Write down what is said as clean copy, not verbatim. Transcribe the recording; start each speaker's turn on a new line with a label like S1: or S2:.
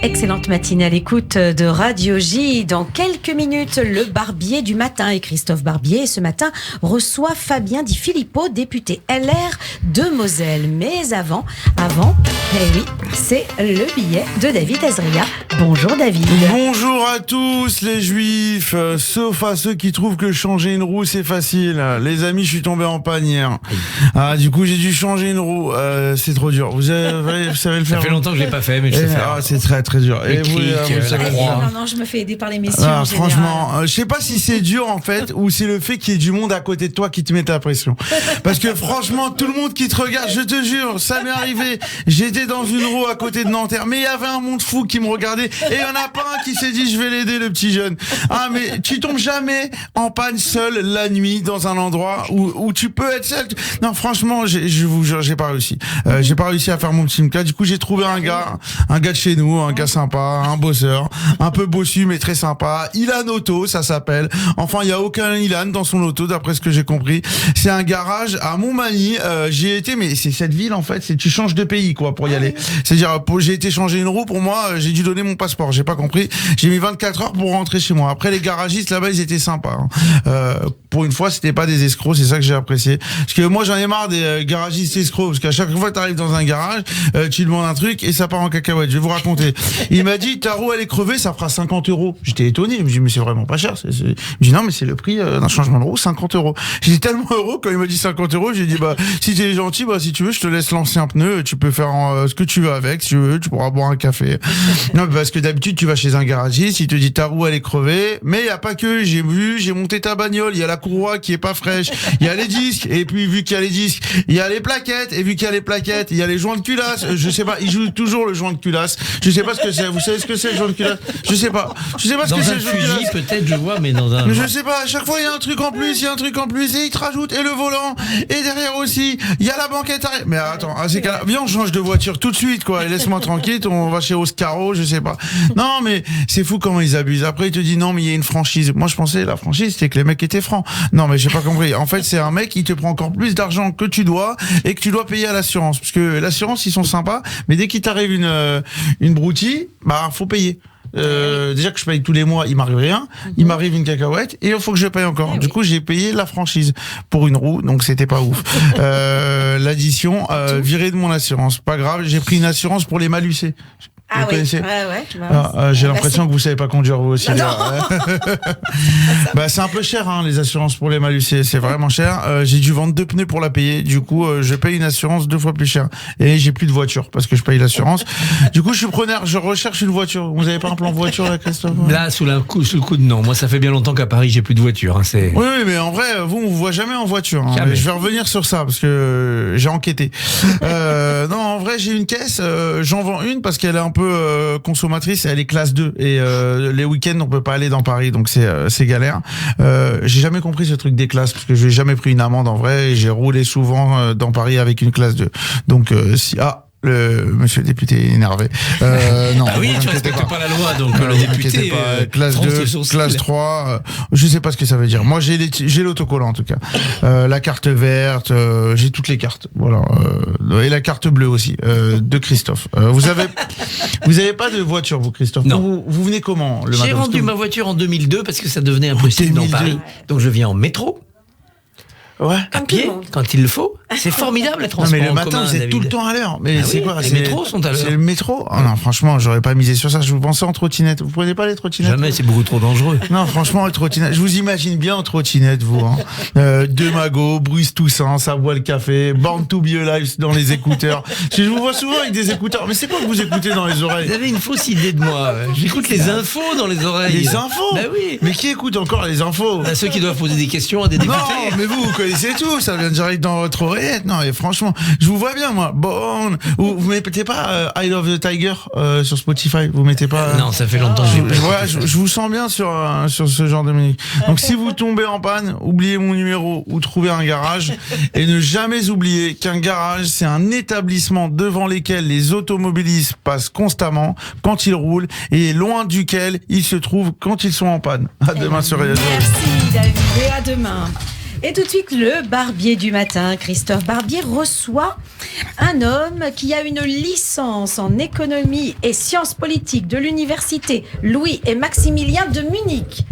S1: Excellente matinée à l'écoute de Radio J. Dans quelques minutes, le Barbier du matin. Et Christophe Barbier, ce matin, reçoit Fabien Di Filippo, député LR de Moselle. Mais avant, eh oui, c'est le billet de David Azria. Bonjour David.
S2: Bonjour à tous les juifs, sauf à ceux qui trouvent que changer une roue c'est facile. Les amis, je suis tombé en panne hier. Du coup j'ai dû changer une roue, c'est trop dur. Vous savez le faire?
S3: Ça fait longtemps que je l'ai pas fait, mais je sais faire.
S2: C'est très dur.
S3: Et vous savez le faire?
S1: Non, je me fais aider par les messieurs.
S2: Franchement, je sais pas si c'est dur en fait ou c'est le fait qu'il y ait du monde à côté de toi qui te met la pression. Parce que franchement, tout le monde qui te regarde, je te jure, ça m'est arrivé. J'étais dans une roue à côté de Nanterre, mais il y avait un monde fou qui me regardait et il y en a pas un qui s'est dit je vais l'aider le petit jeune. Mais tu tombes jamais en panne seul la nuit dans un endroit où tu peux être seul. Non, franchement, je vous jure, j'ai pas réussi. J'ai pas réussi à faire mon petit cas. Du coup, j'ai trouvé un gars de chez nous, un gars sympa, un bosseur, un peu bossu mais très sympa. Ilan Auto, ça s'appelle. Enfin, il y a aucun Ilan dans son auto d'après ce que j'ai compris. C'est un garage à Montmagny. J'y ai été, mais c'est cette ville en fait, tu changes de pays quoi pour y aller. C'est-à-dire j'ai été changer une roue, pour moi, j'ai dû donner mon passeport, j'ai pas compris. J'ai mis 24 heures pour rentrer chez moi. Après les garagistes là-bas, ils étaient sympas. Pour une fois, c'était pas des escrocs, c'est ça que j'ai apprécié. Parce que moi j'en ai marre des garagistes escrocs, parce qu'à chaque fois que t'arrives dans un garage, tu demandes un truc et ça part en cacahuète. Je vais vous raconter. Il m'a dit ta roue elle est crevée, ça fera 50 €. J'étais étonné, je me dis mais c'est vraiment pas cher. Je me dis non mais c'est le prix d'un changement de roue, 50 €. J'étais tellement heureux quand il m'a dit 50 €, j'ai dit si t'es gentil, si tu veux je te laisse lancer un pneu, tu peux faire ce que tu veux avec, si tu veux, tu pourras boire un café. Non parce que d'habitude tu vas chez un garagiste, il te dit ta roue elle est crevée, mais il y a pas que, j'ai monté ta bagnole, il y a la courroie qui est pas fraîche, il y a les disques, et puis vu qu'il y a les disques, il y a les plaquettes, et vu qu'il y a les plaquettes, il y a les joints de culasse, je sais pas, il joue toujours le joint de culasse, je sais pas ce que c'est, vous savez ce que c'est le joint de culasse? Je sais pas ce que c'est le joint de culasse.
S3: Peut-être je vois, mais dans un...
S2: Je sais pas, à chaque fois il y a un truc en plus, et il te rajoute, et le volant, et derrière aussi, il y a la banquette arrière. Mais attends, c'est qu'à viens on change de voiture tout de suite quoi, et laisse-moi tranquille, on va chez Oscaro, je sais pas. Non mais c'est fou comment ils abusent. Après il te dit non mais il y a une franchise. Moi je pensais la franchise c'était que les mecs étaient francs. Non mais j'ai pas compris. En fait c'est un mec qui te prend encore plus d'argent que tu dois et que tu dois payer à l'assurance. Parce que l'assurance ils sont sympas, mais dès qu'il t'arrive une broutille, faut payer. Déjà que je paye tous les mois, il m'arrive rien, il m'arrive une cacahuète et il faut que je paye encore. Du coup, j'ai payé la franchise pour une roue, donc c'était pas ouf. L'addition virée de mon assurance, pas grave. J'ai pris une assurance pour les malucés. Vous connaissez? J'ai l'impression que vous savez pas conduire vous aussi. C'est un peu cher les assurances pour les malucés, c'est vraiment cher. J'ai dû vendre 2 pneus pour la payer. Du coup, je paye une assurance 2 fois plus cher et j'ai plus de voiture parce que je paye l'assurance. Du coup, je suis preneur, je recherche une voiture. Vous avez pas un plan voiture là, Christophe?
S3: Là, sous le coude, non. Moi, ça fait bien longtemps qu'à Paris, j'ai plus de voiture.
S2: Oui, mais en vrai, on vous voit jamais en voiture. Je vais revenir sur ça parce que j'ai enquêté. Non, en vrai, j'ai une caisse. J'en vends une parce qu'elle est un peu consommatrice, elle est classe 2 et les week-ends on peut pas aller dans Paris, donc c'est galère. J'ai jamais compris ce truc des classes parce que j'ai jamais pris une amende en vrai et j'ai roulé souvent dans Paris avec une classe 2. Donc le monsieur le député est énervé. Non,
S3: oui, tu respectes pas la loi, donc le député
S2: classe 2, classe 3, je sais pas ce que ça veut dire. Moi j'ai l'autocollant en tout cas. La carte verte, j'ai toutes les cartes. Voilà. Et la carte bleue aussi de Christophe. Vous avez pas de voiture vous Christophe?
S3: Non.
S2: Vous venez comment le matin?
S3: J'ai rendu ma voiture en 2002 parce que ça devenait impossible dans Paris. Donc je viens en métro.
S2: Ouais.
S3: À pied, quand il le faut. C'est formidable les transports en commun.
S2: Mais le matin, vous êtes tout le temps à l'heure. Mais c'est quoi?
S3: Les métros sont à l'heure.
S2: C'est le métro? Non, franchement, j'aurais pas misé sur ça. Je vous pensais en trottinette. Vous prenez pas les trottinettes?
S3: Jamais, c'est beaucoup trop dangereux.
S2: Non, franchement, les trottinettes. Je vous imagine bien en trottinette, vous. Deux magots, Bruce Toussaint, ça boit le café, Born to be Alive dans les écouteurs. Je vous vois souvent avec des écouteurs. Mais c'est quoi que vous écoutez dans les oreilles?
S3: Vous avez une fausse idée de moi. J'écoute les infos dans les oreilles.
S2: Les infos?
S3: Bah oui.
S2: Mais qui écoute encore les infos?
S3: Ceux qui doivent poser des questions à des députés.
S2: Non, mais vous connaissez tout. Ça vient direct dans votre oreillette. Non, et franchement, je vous vois bien, moi. Bon, vous mettez pas I Love the Tiger sur Spotify. Vous mettez pas.
S3: Non, ça fait longtemps que
S2: je vous sens bien sur ce genre de musique. Donc, si vous tombez en panne, oubliez mon numéro ou trouvez un garage. Et ne jamais oublier qu'un garage, c'est un établissement devant lesquels les automobilistes passent constamment quand ils roulent et loin duquel ils se trouvent quand ils sont en panne. À demain sur Radio.
S1: Merci David et à demain. Et tout de suite, le barbier du matin, Christophe Barbier, reçoit un homme qui a une licence en économie et sciences politiques de l'université Louis et Maximilien de Munich.